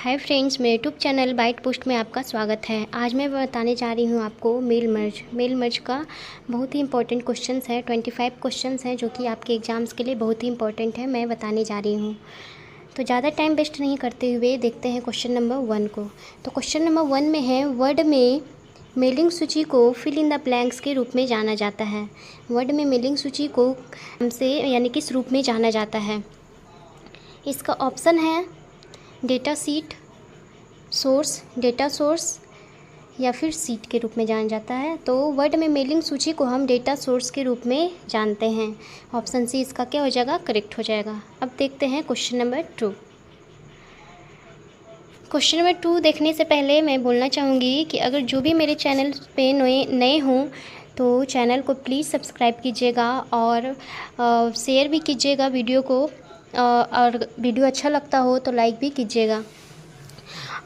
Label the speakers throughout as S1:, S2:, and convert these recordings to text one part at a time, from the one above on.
S1: Hi friends, मेरे YouTube channel bite post में आपका स्वागत है। आज मैं बताने जा रही हूँ आपको मेल मर्ज का बहुत ही इंपॉर्टेंट क्वेश्चंस है। 25 क्वेश्चंस हैं जो कि आपके एग्ज़ाम्स के लिए बहुत ही इंपॉर्टेंट है। मैं बताने जा रही हूँ, तो ज़्यादा टाइम वेस्ट नहीं करते हुए देखते हैं क्वेश्चन नंबर 1 को। तो क्वेश्चन नंबर 1 में है, वर्ड में मेलिंग सूची को फिल इन द ब्लैंक्स के रूप में जाना जाता है। वर्ड में मेलिंग सूची को हमसे यानी किस रूप में जाना जाता है? इसका ऑप्शन है data seat, source, data source या फिर सीट के रूप में जाना जाता है। तो वर्ड में मेलिंग सूची को हम डेटा सोर्स के रूप में जानते हैं। ऑप्शन सी इसका क्या हो जाएगा? करेक्ट हो जाएगा। अब देखते हैं क्वेश्चन नंबर 2। क्वेश्चन नंबर 2 देखने से पहले मैं बोलना चाहूँगी कि अगर जो भी मेरे चैनल पे नए हों तो चैनल को प्लीज़ सब्सक्राइब कीजिएगा और शेयर भी कीजिएगा वीडियो को, और वीडियो अच्छा लगता हो तो लाइक भी कीजिएगा।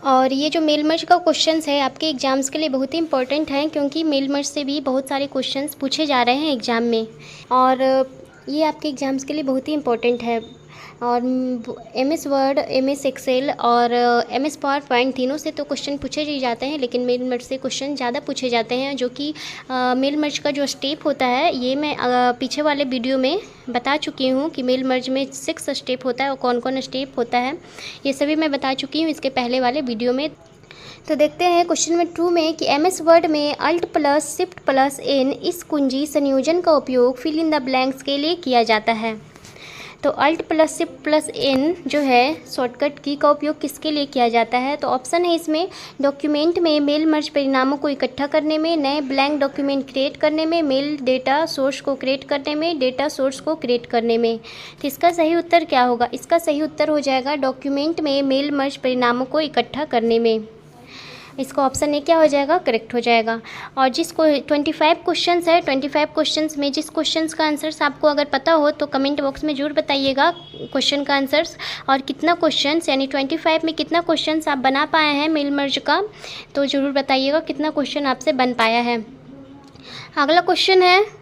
S1: और ये जो मेल मर्ज का क्वेश्चंस है आपके एग्ज़ाम्स के लिए बहुत ही इंपॉर्टेंट है, क्योंकि मेल मर्ज से भी बहुत सारे क्वेश्चंस पूछे जा रहे हैं एग्ज़ाम में, और ये आपके एग्ज़ाम्स के लिए बहुत ही इंपॉर्टेंट है। और MS वर्ड, MS एक्सेल और MS पावर पॉइंट तीनों से तो क्वेश्चन पूछे ही जाते हैं, लेकिन मेल मर्ज से क्वेश्चन ज़्यादा पूछे जाते हैं। जो कि मेल मर्ज का जो स्टेप होता है ये मैं पीछे वाले वीडियो में बता चुकी हूँ कि मेल मर्ज में 6 स्टेप होता है और कौन कौन स्टेप होता है, ये सभी मैं बता चुकी हूँ इसके पहले वाले वीडियो में। तो देखते हैं क्वेश्चन नंबर 2 में कि MS वर्ड में alt plus shift plus N इस कुंजी संयोजन का उपयोग फिल इन द ब्लैंक्स के लिए किया जाता है। तो alt plus shift plus N जो है शॉर्टकट की का उपयोग किसके लिए किया जाता है? तो ऑप्शन है इसमें डॉक्यूमेंट में मेल मर्ज परिणामों को इकट्ठा करने में, नए ब्लैंक डॉक्यूमेंट क्रिएट करने में, मेल डेटा सोर्स को क्रिएट करने में, डेटा सोर्स को क्रिएट करने में। तो इसका सही उत्तर क्या होगा? इसका सही उत्तर हो जाएगा डॉक्यूमेंट में मेल मर्ज परिणामों को इकट्ठा करने में। इसका ऑप्शन ए क्या हो जाएगा? करेक्ट हो जाएगा। और जिसको 25 क्वेश्चंस है, 25 क्वेश्चंस में जिस क्वेश्चंस का आंसर्स आपको अगर पता हो तो कमेंट बॉक्स में ज़रूर बताइएगा क्वेश्चन का आंसर्स, और कितना क्वेश्चंस यानी 25 में कितना क्वेश्चंस आप बना पाए हैं मेल मर्ज का, तो ज़रूर बताइएगा कितना क्वेश्चन आपसे बन पाया है। अगला क्वेश्चन है,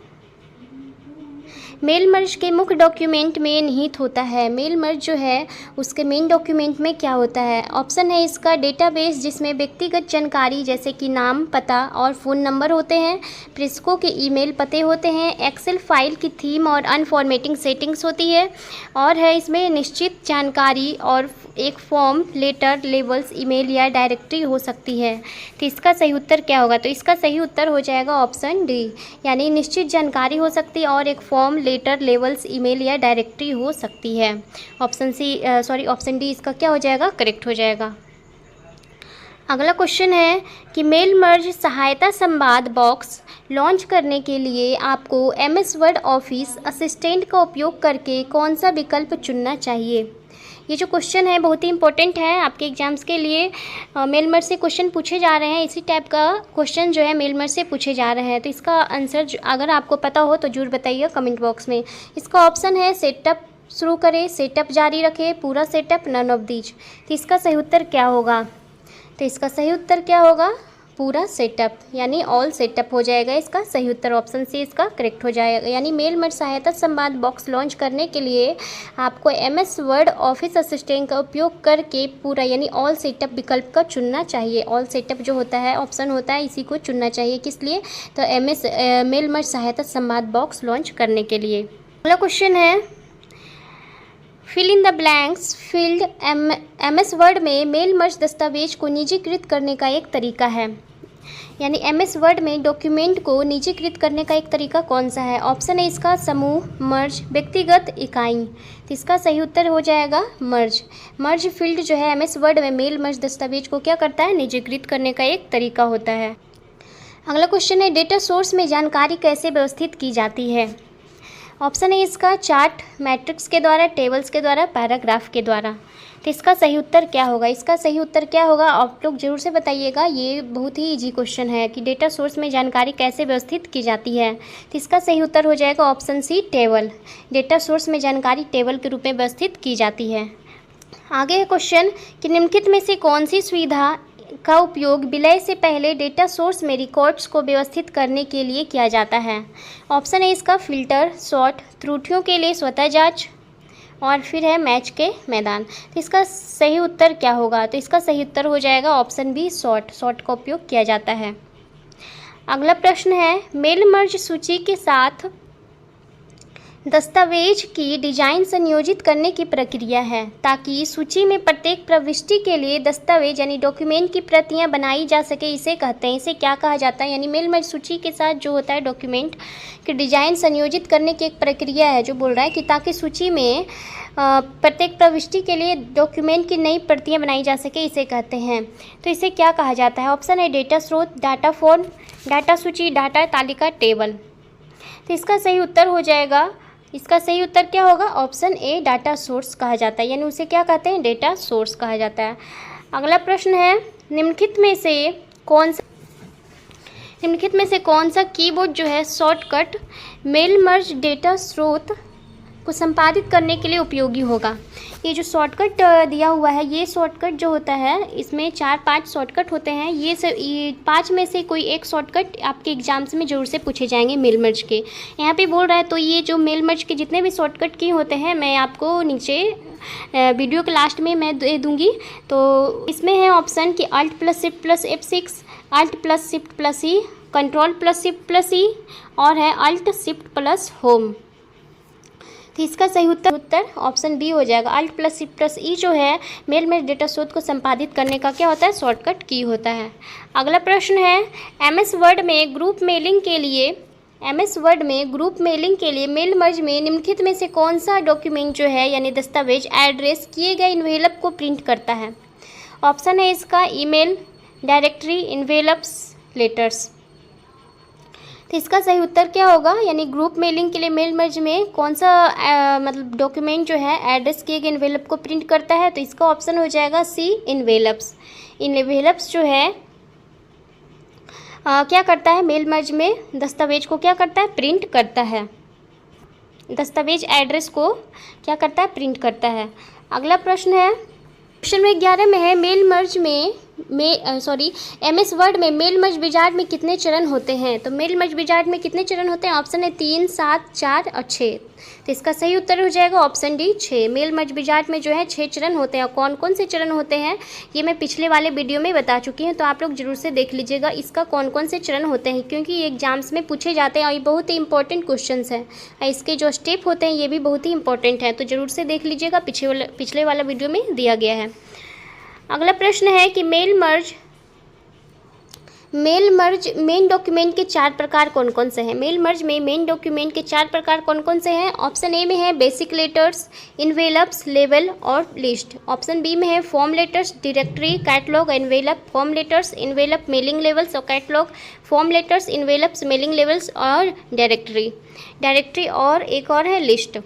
S1: मेल मर्ज के मुख्य डॉक्यूमेंट में निहित होता है। मेल मर्ज जो है उसके मेन डॉक्यूमेंट में क्या होता है? ऑप्शन है इसका डेटाबेस, जिसमें व्यक्तिगत जानकारी जैसे कि नाम, पता और फ़ोन नंबर होते हैं, प्रेषकों के ईमेल पते होते हैं, एक्सेल फाइल की थीम और अनफॉर्मेटिंग सेटिंग्स होती है, और है इसमें निश्चित जानकारी और एक फॉर्म, लेटर, लेबल्स, ईमेल या डायरेक्टरी हो सकती है। तो इसका सही उत्तर क्या होगा? तो इसका सही उत्तर हो जाएगा ऑप्शन डी, यानी निश्चित जानकारी हो सकती है और एक फॉर्म, लेटर, लेबल्स, ईमेल या डायरेक्टरी हो सकती है। ऑप्शन डी इसका क्या हो जाएगा? करेक्ट हो जाएगा। अगला क्वेश्चन है कि मेल मर्ज सहायता संवाद बॉक्स लॉन्च करने के लिए आपको MS वर्ड ऑफिस असिस्टेंट का उपयोग करके कौन सा विकल्प चुनना चाहिए? ये जो क्वेश्चन है बहुत ही इंपॉर्टेंट है आपके एग्जाम्स के लिए। मेल मर्ज से क्वेश्चन पूछे जा रहे हैं, इसी टाइप का क्वेश्चन जो है मेल मर्ज से पूछे जा रहे हैं। तो इसका आंसर अगर आपको पता हो तो जरूर बताइए कमेंट बॉक्स में। इसका ऑप्शन है सेटअप शुरू करें, सेटअप जारी रखें, पूरा सेटअप, नन ऑफ दीज। तो इसका सही उत्तर क्या होगा? तो इसका सही उत्तर क्या होगा? पूरा सेटअप, यानी ऑल सेटअप हो जाएगा इसका सही उत्तर। ऑप्शन सी इसका करेक्ट हो जाएगा। यानी मेल मर्ज सहायता संवाद बॉक्स लॉन्च करने के लिए आपको MS वर्ड ऑफिस असिस्टेंट का उपयोग करके पूरा यानी ऑल सेटअप विकल्प का चुनना चाहिए। ऑल सेटअप जो होता है ऑप्शन होता है, इसी को चुनना चाहिए। किस लिए? तो मेल मर्ज सहायता संवाद बॉक्स लॉन्च करने के लिए। अगला क्वेश्चन है, fill in the blanks field MS Word में मेल मर्ज दस्तावेज को निजीकृत करने का एक तरीका है। यानी MS वर्ड में डॉक्यूमेंट को निजीकृत करने का एक तरीका कौन सा है? ऑप्शन है इसका समूह, मर्ज, व्यक्तिगत, इकाई। तो इसका सही उत्तर हो जाएगा मर्ज। मर्ज फील्ड जो है MS वर्ड में मेल मर्ज दस्तावेज को क्या करता है? निजीकृत करने का एक तरीका होता है। अगला क्वेश्चन है, डेटा सोर्स में जानकारी कैसे व्यवस्थित की जाती है? ऑप्शन है इसका चार्ट, मैट्रिक्स के द्वारा, टेबल्स के द्वारा, पैराग्राफ के द्वारा। तो इसका सही उत्तर क्या होगा? इसका सही उत्तर क्या होगा आप लोग जरूर से बताइएगा। ये बहुत ही इजी क्वेश्चन है कि डेटा सोर्स में जानकारी कैसे व्यवस्थित की जाती है। तो इसका सही उत्तर हो जाएगा option C, table. Data source में जानकारी टेबल के रूप में व्यवस्थित की जाती है। आगे है क्वेश्चन कि निम्नलिखित में से कौन सी सुविधा का उपयोग विलय से पहले डेटा सोर्स में रिकॉर्ड्स को व्यवस्थित करने के लिए किया जाता है? ऑप्शन है इसका फिल्टर, सॉर्ट, त्रुटियों के लिए स्वतः जांच, और फिर है मैच के मैदान। तो इसका सही उत्तर क्या होगा? तो इसका सही उत्तर हो जाएगा ऑप्शन बी सॉर्ट का उपयोग किया जाता है। अगला प्रश्न है, मेल मर्ज सूची के साथ दस्तावेज की डिजाइन संयोजित करने की प्रक्रिया है ताकि सूची में प्रत्येक प्रविष्टि के लिए दस्तावेज यानी डॉक्यूमेंट की प्रतियां बनाई जा सके, इसे कहते हैं। इसे क्या कहा जाता है? यानी मेल मर्ज सूची के साथ जो होता है डॉक्यूमेंट की डिजाइन संयोजित करने की एक प्रक्रिया है, जो बोल रहा है कि ताकि सूची में प्रत्येक प्रविष्टि के लिए डॉक्यूमेंट की नई प्रतियां बनाई जा सके, इसे कहते हैं। तो इसे क्या कहा जाता है? ऑप्शन है डेटा स्रोत, डाटा फॉर्म, डाटा सूची, डाटा तालिका, टेबल। तो इसका सही उत्तर हो जाएगा, इसका सही उत्तर क्या होगा? ऑप्शन ए डाटा सोर्स कहा जाता है, यानी उसे क्या कहते हैं? डेटा सोर्स कहा जाता है। अगला प्रश्न है, निम्नलिखित में से कौन सा कीबोर्ड जो है शॉर्टकट मेल मर्ज डेटा स्रोत को संपादित करने के लिए उपयोगी होगा? ये जो शॉर्टकट दिया हुआ है, ये शॉर्टकट जो होता है, इसमें 4-5 शॉर्टकट होते हैं। ये 5 में से कोई एक शॉर्टकट आपके एग्जाम्स में ज़रूर से पूछे जाएंगे मेल मर्ज के। यहाँ पे बोल रहा है, तो ये जो मेल मर्ज के जितने भी शॉर्टकट की होते हैं, मैं आपको नीचे वीडियो के लास्ट में मैं दे दूँगी। तो इसमें है ऑप्शन कि Alt+Shift+F6, Alt+Shift+E, Ctrl+Shift+E और है Alt+Shift+Home। तो इसका सही उत्तर ऑप्शन बी हो जाएगा। Alt+Shift+E जो है मेल मर्ज डेटा स्रोत को संपादित करने का क्या होता है? शॉर्टकट की होता है। अगला प्रश्न है, MS वर्ड में ग्रुप मेलिंग के लिए मेल मर्ज में निम्नलिखित में से कौन सा डॉक्यूमेंट जो है यानी दस्तावेज एड्रेस किए गए इन्वेलप को प्रिंट करता है? ऑप्शन है इसका ईमेल, डायरेक्टरी, इन्वेलप्स, लेटर्स। तो इसका सही उत्तर क्या होगा? यानी ग्रुप मेलिंग के लिए मेल मर्ज में कौन सा मतलब डॉक्यूमेंट जो है एड्रेस किए गए इन्वेलप को प्रिंट करता है? तो इसका ऑप्शन हो जाएगा सी, इन्वेलप्स। इन्वेलप्स जो है क्या करता है? मेल मर्ज में दस्तावेज को क्या करता है? प्रिंट करता है। दस्तावेज एड्रेस को क्या करता है? प्रिंट करता है। अगला प्रश्न है, क्वेश्चन में 11 में है, MS वर्ड में मेल मर्ज विजार्ड में कितने चरण होते हैं? तो मेल मर्ज विजार्ड में कितने चरण होते हैं? ऑप्शन है 3, 7, 4 और 6। तो इसका सही उत्तर हो जाएगा option D 6। Mail merge wizard में जो है 6 चरण होते हैं। और कौन कौन से चरण होते हैं ये मैं पिछले वाले वीडियो में बता चुकी हूँ, तो आप लोग जरूर से देख लीजिएगा इसका कौन कौन से चरण होते हैं, क्योंकि ये एग्जाम्स में पूछे जाते हैं और ये बहुत ही इंपॉर्टेंट क्वेश्चन है। इसके जो स्टेप होते हैं ये भी बहुत ही इंपॉर्टेंट है, तो ज़रूर से देख लीजिएगा, पिछले वाला वीडियो में दिया गया है। अगला प्रश्न है कि मेल मर्ज मेन डॉक्यूमेंट के 4 प्रकार कौन कौन से हैं? मेल मर्ज में मेन डॉक्यूमेंट के 4 प्रकार कौन कौन से हैं? ऑप्शन ए में है बेसिक लेटर्स, इन्वेलप्स, लेवल और लिस्ट। ऑप्शन बी में है form letters, directory, catalogue, envelope, form letters, envelope, mailing levels और catalogue, form letters, envelopes, mailing levels और डायरेक्टरी और एक और है लिस्ट।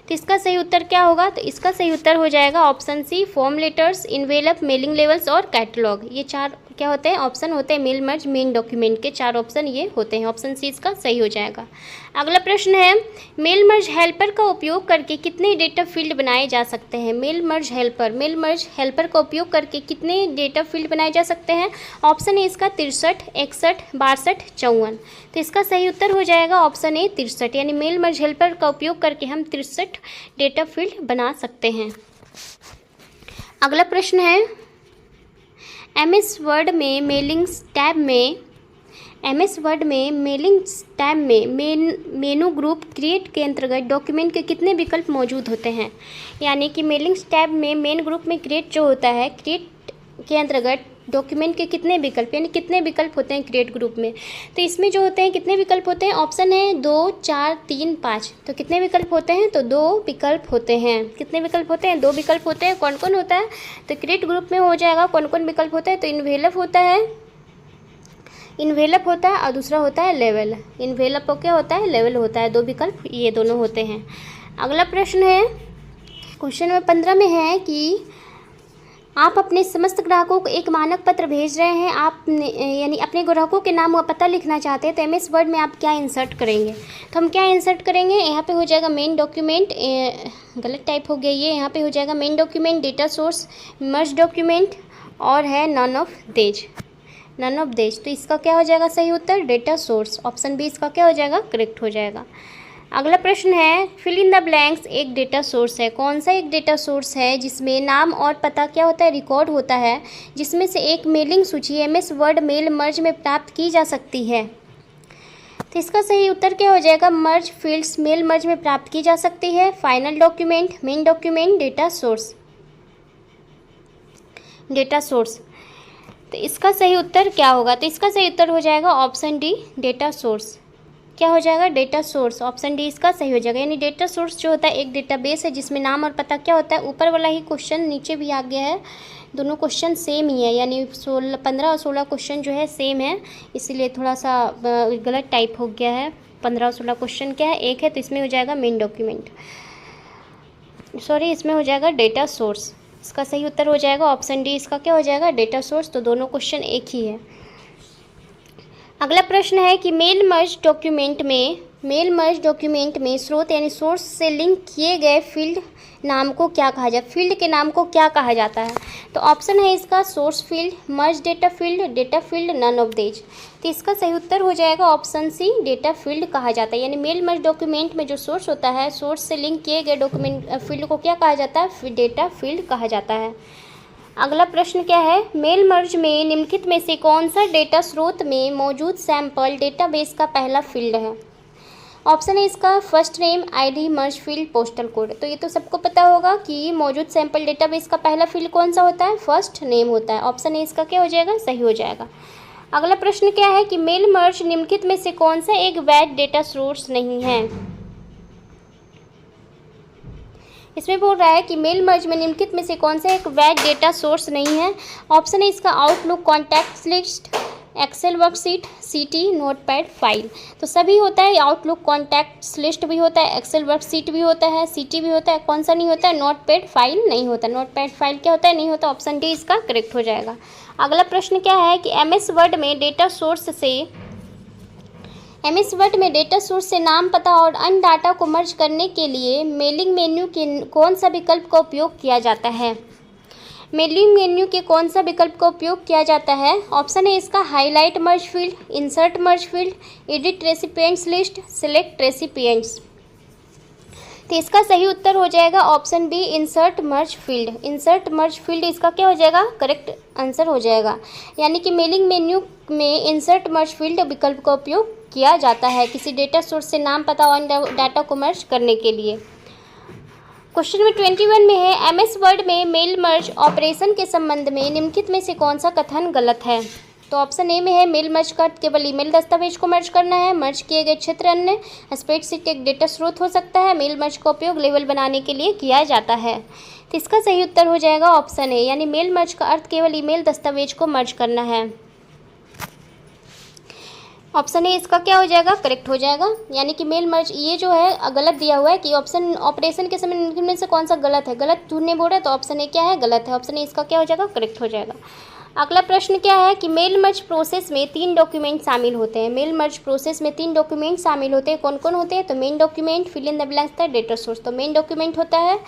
S1: तो इसका सही उत्तर क्या होगा? तो इसका सही उत्तर हो जाएगा option C, form letters, envelope, mailing levels और कैटलॉग। ये 4 क्या होते हैं? ऑप्शन होते हैं मेल मर्ज मेन डॉक्यूमेंट के 4 ऑप्शन ये होते हैं। ऑप्शन सी इसका सही हो जाएगा। अगला प्रश्न है, मेल मर्ज हेल्पर का उपयोग करके कितने डेटा फील्ड बनाए जा सकते हैं? मेल मर्ज हेल्पर का उपयोग करके कितने डेटा फील्ड बनाए जा सकते हैं? ऑप्शन है इसका 63, 61, 62, 54। तो इसका सही उत्तर हो जाएगा ऑप्शन ए 63, यानी मेल मर्ज हेल्पर का उपयोग करके हम 63 डेटा फील्ड बना सकते हैं। अगला प्रश्न है, MS वर्ड में मेलिंग्स टैब में मेनू ग्रुप क्रिएट के अंतर्गत डॉक्यूमेंट के कितने विकल्प मौजूद होते हैं? यानी कि मेलिंग्स टैब में मेन ग्रुप में क्रिएट जो होता है, क्रिएट के अंतर्गत डॉक्यूमेंट के कितने विकल्प यानी कितने विकल्प होते हैं क्रिएट ग्रुप में? तो इसमें जो होते हैं कितने विकल्प होते हैं? ऑप्शन है 2, 4, 3, 5। तो कितने विकल्प होते हैं? तो 2 विकल्प होते हैं। कितने विकल्प होते हैं? 2 विकल्प होते हैं। कौन कौन होता है? तो क्रिएट ग्रुप में हो जाएगा कौन कौन विकल्प होता है? तो इन्वेलप होता है और दूसरा होता है लेवल। इन्वेलप को क्या होता है? लेवल होता है। 2 विकल्प ये दोनों होते हैं। अगला प्रश्न है, क्वेश्चन नंबर 15 में है कि आप अपने समस्त ग्राहकों को एक मानक पत्र भेज रहे हैं, आप यानी अपने ग्राहकों के नाम और पता लिखना चाहते हैं, तो MS वर्ड में आप क्या इंसर्ट करेंगे? तो हम क्या इंसर्ट करेंगे? यहाँ पे हो जाएगा मेन डॉक्यूमेंट, गलत टाइप हो गया ये, यहाँ पे हो जाएगा मेन डॉक्यूमेंट, डेटा सोर्स, मर्ज डॉक्यूमेंट और है नन ऑफ देज। तो इसका क्या हो जाएगा सही उत्तर? Data source. ऑप्शन बी इसका क्या हो जाएगा? करेक्ट हो जाएगा। अगला प्रश्न है फिल इन द ब्लैंक्स एक डेटा सोर्स है। कौन सा एक डेटा सोर्स है जिसमें नाम और पता क्या होता है, रिकॉर्ड होता है, जिसमें से एक मेलिंग सूची एमएस वर्ड मेल मर्ज में प्राप्त की जा सकती है। तो इसका सही उत्तर क्या हो जाएगा, मर्ज फील्ड्स मेल मर्ज में प्राप्त की जा सकती है। Final document, main document, data source, data source. तो इसका सही उत्तर क्या होगा, तो इसका सही उत्तर हो जाएगा ऑप्शन डी, डेटा सोर्स। क्या हो जाएगा, डेटा सोर्स, ऑप्शन डी इसका सही हो जाएगा। यानी डेटा सोर्स जो होता है एक डेटाबेस है जिसमें नाम और पता क्या होता है, ऊपर वाला ही क्वेश्चन नीचे भी आ गया है, दोनों क्वेश्चन सेम ही है, यानी 15 और 16 क्वेश्चन जो है सेम है, इसीलिए थोड़ा सा गलत टाइप हो गया है। 15 और 16 क्वेश्चन क्या है, एक है, तो इसमें हो जाएगा मेन डॉक्यूमेंट, सॉरी इसमें हो जाएगा डेटा सोर्स। इसका सही उत्तर हो जाएगा ऑप्शन डी, इसका क्या हो जाएगा, डेटा सोर्स। तो दोनों क्वेश्चन एक ही है। अगला प्रश्न है कि मेल मर्ज डॉक्यूमेंट में स्रोत यानी सोर्स से लिंक किए गए फील्ड नाम को क्या कहा जाता है, फील्ड के नाम को क्या कहा जाता है। तो ऑप्शन है इसका source field, merge data field, none of these. तो इसका सही उत्तर हो जाएगा ऑप्शन सी, डेटा फील्ड कहा जाता है। यानी मेल मर्ज डॉक्यूमेंट में जो सोर्स होता है, सोर्स से लिंक किए गए डॉक्यूमेंट फील्ड को क्या कहा जाता है, डेटा फील्ड कहा जाता है। अगला प्रश्न क्या है, मेल मर्ज में निम्नलिखित में से कौन सा डेटा स्रोत में मौजूद सैंपल डेटाबेस का पहला फील्ड है। ऑप्शन है इसका फर्स्ट नेम, आईडी, मर्ज फील्ड, पोस्टल कोड। तो ये तो सबको पता होगा कि मौजूद सैंपल डेटाबेस का पहला फील्ड कौन सा होता है, फर्स्ट नेम होता है। ऑप्शन है इसका क्या हो जाएगा, सही हो जाएगा। अगला प्रश्न क्या है कि मेल मर्ज निम्नलिखित में से कौन सा एक वैध डेटा सोर्स नहीं है। इसमें बोल रहा है कि मेल मर्ज में निम्नलिखित में से कौन सा एक वैध डेटा सोर्स नहीं है। ऑप्शन है इसका Outlook, contacts list, Excel worksheet, CT, Notepad file. तो सभी होता है, आउटलुक, कॉन्टैक्ट्स लिस्ट भी होता है, एक्सेल वर्कशीट भी होता है, सीटी भी होता है, कौन सा नहीं होता है, नोटपैड फाइल नहीं होता। नोटपैड फाइल क्या होता है, नहीं होता। ऑप्शन डी इसका करेक्ट हो जाएगा। अगला प्रश्न क्या है कि एमएस वर्ड में डेटा सोर्स से नाम, पता और अन्य डाटा को मर्ज करने के लिए मेलिंग मेन्यू के कौन सा विकल्प का उपयोग किया जाता है। मेलिंग मेन्यू के कौन सा विकल्प का उपयोग किया जाता है। ऑप्शन है इसका highlight merge field, insert merge field, edit recipients list, select recipients. तो इसका सही उत्तर हो जाएगा option B, insert merge field. Insert merge field इसका क्या हो जाएगा, करेक्ट आंसर हो जाएगा। यानी कि मेलिंग मेन्यू में इंसर्ट मर्ज फील्ड विकल्प का उपयोग किया जाता है किसी डेटा सोर्स से नाम, पता और डाटा को मर्ज करने के लिए। क्वेश्चन नंबर 21 में है एमएस वर्ड में मेल मर्ज ऑपरेशन के संबंध में निम्नलिखित में से कौन सा कथन गलत है। तो ऑप्शन ए में है मेल मर्ज का अर्थ केवल ईमेल दस्तावेज को मर्ज करना है, मर्ज किए गए क्षेत्र अन्य, स्प्रेडशीट एक डेटा स्रोत हो सकता है, मेल मर्ज का उपयोग लेवल बनाने के लिए किया जाता है। तो इसका सही उत्तर हो जाएगा ऑप्शन ए, यानी मेल मर्ज का अर्थ केवल ईमेल दस्तावेज को मर्ज करना है। ऑप्शन ए इसका क्या हो जाएगा, करेक्ट हो जाएगा। यानी कि मेल मर्ज ये जो है गलत दिया हुआ है कि ऑपरेशन के समय इनमें से कौन सा गलत है, गलत ढूंढने बोल रहा है, तो ऑप्शन ए क्या है, गलत है। ऑप्शन ए इसका क्या हो जाएगा, करेक्ट हो जाएगा। अगला प्रश्न क्या है कि मेल मर्ज प्रोसेस में 3 डॉक्यूमेंट शामिल होते हैं। मेल मर्ज प्रोसेस में 3 डॉक्यूमेंट शामिल होते हैं, कौन कौन होते हैं। तो main document, fill in the blanks था, डेटा सोर्स। तो मेन डॉक्यूमेंट होता है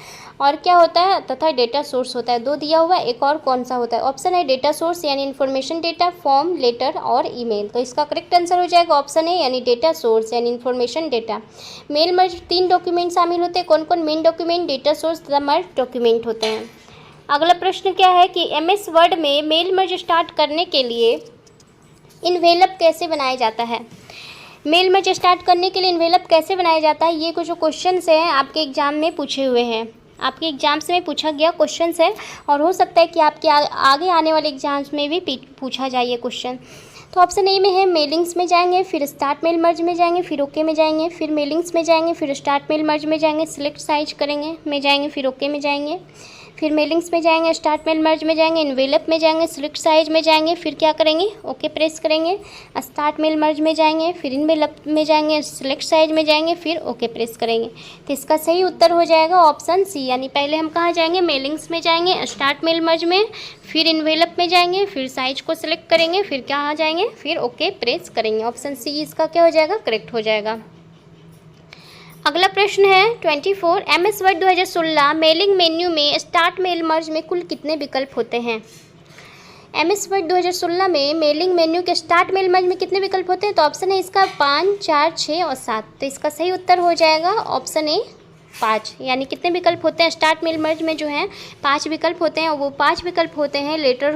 S1: और क्या होता है, तथा डेटा सोर्स होता है। 2 दिया हुआ है, एक और कौन सा होता है। ऑप्शन है डेटा सोर्स यानी इन्फॉर्मेशन डेटा, फॉर्म, लेटर और ईमेल। तो इसका करेक्ट आंसर हो जाएगा ऑप्शन है, यानी डेटा सोर्स यानी information data. Mail merge 3 document शामिल होते हैं, कौन कौन, मेन डॉक्यूमेंट, डेटा सोर्स तथा मर्ज डॉक्यूमेंट होते हैं। अगला प्रश्न क्या है कि एमएस वर्ड में मेल मर्ज स्टार्ट करने के लिए इन्वेलप कैसे बनाया जाता है। मेल मर्ज स्टार्ट करने के लिए इन्वेलप कैसे बनाया जाता है, ये कुछ क्वेश्चंस हैं आपके एग्जाम में पूछे हुए हैं, आपके एग्जाम्स में पूछा गया क्वेश्चंस है और हो सकता है कि आपके आगे आने वाले एग्जाम्स में भी पूछा जाए ये क्वेश्चन। तो ऑप्शन ए में है मेलिंग्स में जाएंगे, फिर स्टार्ट मेल मर्ज में जाएंगे, फिर ओके में जाएंगे, फिर मेलिंग्स में जाएंगे, फिर स्टार्ट मेल मर्ज में जाएंगे, सिलेक्ट साइज करेंगे में जाएंगे, फिर ओके में जाएंगे, फिर मेलिंग्स में जाएंगे, स्टार्ट मेल मर्ज में जाएंगे, इन्वेलप में जाएंगे, सिलेक्ट साइज में जाएंगे, फिर क्या करेंगे, ओके प्रेस करेंगे, स्टार्ट मेल मर्ज में जाएंगे, फिर इन्वेलप में जाएंगे, सिलेक्ट साइज में जाएंगे, फिर ओके प्रेस करेंगे। तो इसका सही उत्तर हो जाएगा ऑप्शन सी, यानी पहले हम कहाँ जाएंगे, मेलिंग्स में जाएंगे, स्टार्ट मेल मर्ज में, फिर इन्वेलप में जाएंगे, फिर साइज को सिलेक्ट करेंगे, फिर कहाँ जाएंगे, फिर ओके प्रेस करेंगे। ऑप्शन सी इसका क्या हो जाएगा, करेक्ट हो जाएगा। अगला प्रश्न है 24 एमएस वर्ड 2016 मेलिंग मेन्यू में स्टार्ट मेल मर्ज में कुल कितने विकल्प होते हैं। MS वर्ड 2016 में मेलिंग मेन्यू के स्टार्ट मेल मर्ज में कितने विकल्प होते हैं? तो ऑप्शन है इसका 5, 4, 6 और 7। तो इसका सही उत्तर हो जाएगा ऑप्शन ए 5। यानी कितने विकल्प होते हैं स्टार्ट मेल मर्ज में? जो है 5 विकल्प होते हैं और वो 5 विकल्प होते हैं लेटर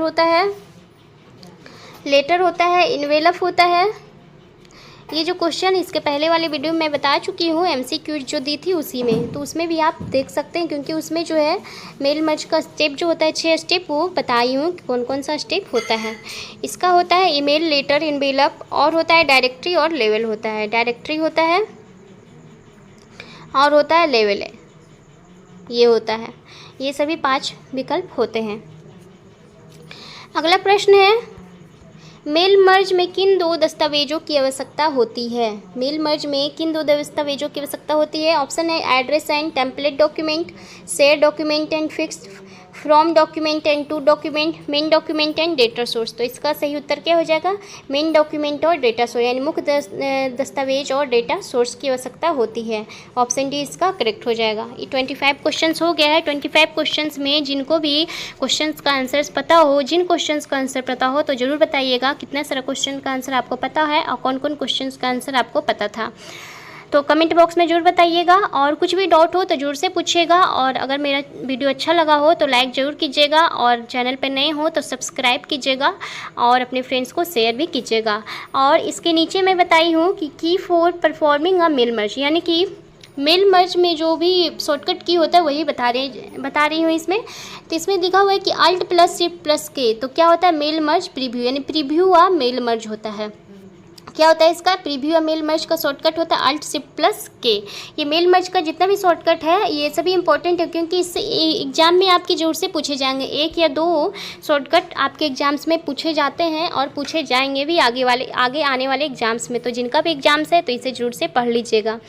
S1: होता है, इन्वेलप होता है। ये जो क्वेश्चन इसके पहले वाले वीडियो में मैं बता चुकी हूँ, MCQ जो दी थी उसी में, तो उसमें भी आप देख सकते हैं, क्योंकि उसमें जो है मेल मर्ज का स्टेप जो होता है 6 स्टेप वो बताई हूँ कि कौन कौन सा स्टेप होता है। इसका होता है ईमेल, लेटर, इन्वेलप और होता है डायरेक्टरी और लेवल होता है। डायरेक्टरी होता है और होता है लेवल है, ये होता है। ये सभी 5 विकल्प होते हैं। अगला प्रश्न है, मेल मर्ज में किन 2 दस्तावेजों की आवश्यकता होती है? मेल मर्ज में किन 2 दस्तावेजों की आवश्यकता होती है? ऑप्शन है address and template document, share document and fixed, from document and to document, main document and data source. तो इसका सही उत्तर क्या हो जाएगा? मेन डॉक्यूमेंट और डेटा सोर्स, यानी मुख्य दस्तावेज और डेटा सोर्स की आवश्यकता होती है। ऑप्शन डी इसका करेक्ट हो जाएगा। ये 25 क्वेश्चंस हो गया है। 25 क्वेश्चंस में जिनको भी क्वेश्चंस का आंसर पता हो, जिन क्वेश्चंस का आंसर पता हो तो ज़रूर बताइएगा कितना सारा क्वेश्चन का आंसर आपको पता है और कौन कौन क्वेश्चंस का आंसर आपको पता था। तो कमेंट बॉक्स में ज़रूर बताइएगा और कुछ भी डाउट हो तो ज़रूर से पूछिएगा। और अगर मेरा वीडियो अच्छा लगा हो तो लाइक ज़रूर कीजिएगा और चैनल पर नए हो तो सब्सक्राइब कीजिएगा और अपने फ्रेंड्स को शेयर भी कीजिएगा। और इसके नीचे मैं बताई हूँ कि की for performing a mail merge, यानी कि मेल मर्ज में जो भी शॉर्टकट की होता है वही बता रही हूँ इसमें। तो इसमें लिखा हुआ है कि Alt+Shift+K। तो क्या होता है? मेल मर्ज प्रीव्यू, यानी प्रीव्यू आ मेल मर्ज होता है। क्या होता है इसका? प्रीव्यू या मेल मर्ज का शॉर्टकट होता है Alt+Shift+K। ये मेल मर्ज का जितना भी शॉर्टकट है ये सभी इंपॉर्टेंट है, क्योंकि इससे एग्जाम में आपके जरूर से पूछे जाएंगे। 1 या 2 शॉर्टकट आपके एग्जाम्स में पूछे जाते हैं और पूछे जाएंगे भी आगे आने वाले एग्जाम्स में। तो जिनका भी एग्जाम्स है तो इसे जरूर से पढ़ लीजिएगा।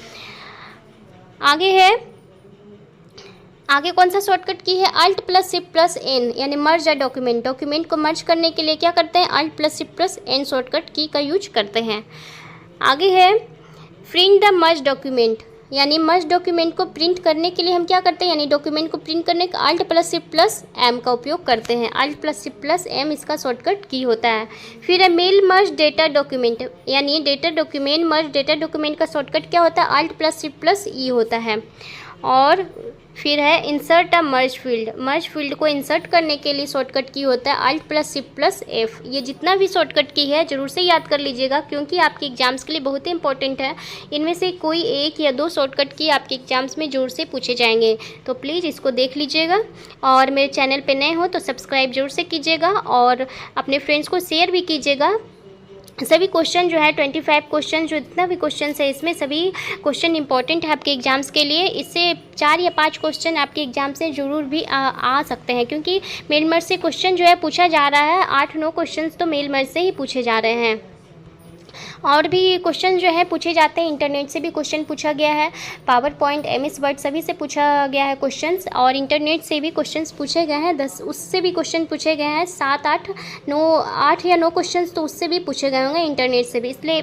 S1: आगे कौन सा शॉर्टकट की है? Alt+Shift+N, यानी मर्ज या डॉक्यूमेंट को मर्ज करने के लिए क्या करते हैं? Alt+Shift+N शॉर्टकट की का यूज करते हैं। आगे है प्रिंट द मर्ज डॉक्यूमेंट, यानी मर्ज डॉक्यूमेंट को प्रिंट करने के लिए हम क्या करते हैं? यानी डॉक्यूमेंट को प्रिंट करने का Alt+Shift+M का उपयोग करते हैं। Alt+Shift+M इसका शॉर्टकट की होता है। फिर है मेल मर्ज डेटा डॉक्यूमेंट, यानी डेटा डॉक्यूमेंट मर्ज डेटा डॉक्यूमेंट का शॉर्टकट क्या होता है? Alt+Shift+E होता है। और फिर है इंसर्ट अ मर्ज फील्ड को इंसर्ट करने के लिए शॉर्टकट की होता है Alt+Shift+F। ये जितना भी शॉर्टकट की है जरूर से याद कर लीजिएगा, क्योंकि आपके एग्जाम्स के लिए बहुत ही इंपॉर्टेंट है। इनमें से कोई 1 या 2 शॉर्टकट की आपके एग्जाम्स में जरूर से पूछे जाएंगे, तो प्लीज़ इसको देख लीजिएगा। और मेरे चैनल पे नए हो तो सब्सक्राइब जरूर से कीजिएगा और अपने फ्रेंड्स को शेयर भी कीजिएगा। सभी क्वेश्चन जो है 25 क्वेश्चन, जो जितना भी क्वेश्चन है इसमें सभी क्वेश्चन इंपॉर्टेंट है आपके एग्जाम्स के लिए। इससे 4 या 5 क्वेश्चन आपके एग्जाम से ज़रूर भी आ सकते हैं, क्योंकि मेल मर्ज से क्वेश्चन जो है पूछा जा रहा है। 8-9 क्वेश्चन तो मेल मर्ज से ही पूछे जा रहे हैं। और भी क्वेश्चन जो है पूछे जाते हैं, इंटरनेट से भी क्वेश्चन पूछा गया है, पावर पॉइंट, MS वर्ड सभी से पूछा गया है क्वेश्चंस। और इंटरनेट से भी क्वेश्चंस पूछे गए हैं 10, उससे भी क्वेश्चन पूछे गए हैं 8 या 9 क्वेश्चंस तो उससे भी पूछे गए होंगे इंटरनेट से भी। इसलिए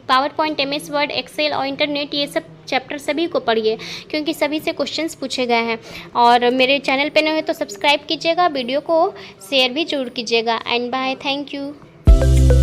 S1: PowerPoint, MS Word, Excel और इंटरनेट ये सब चैप्टर सभी को पढ़िए, क्योंकि सभी से क्वेश्चंस पूछे गए हैं। और मेरे चैनल पे नए हो तो सब्सक्राइब कीजिएगा, वीडियो को शेयर भी जरूर कीजिएगा। And bye, thank you.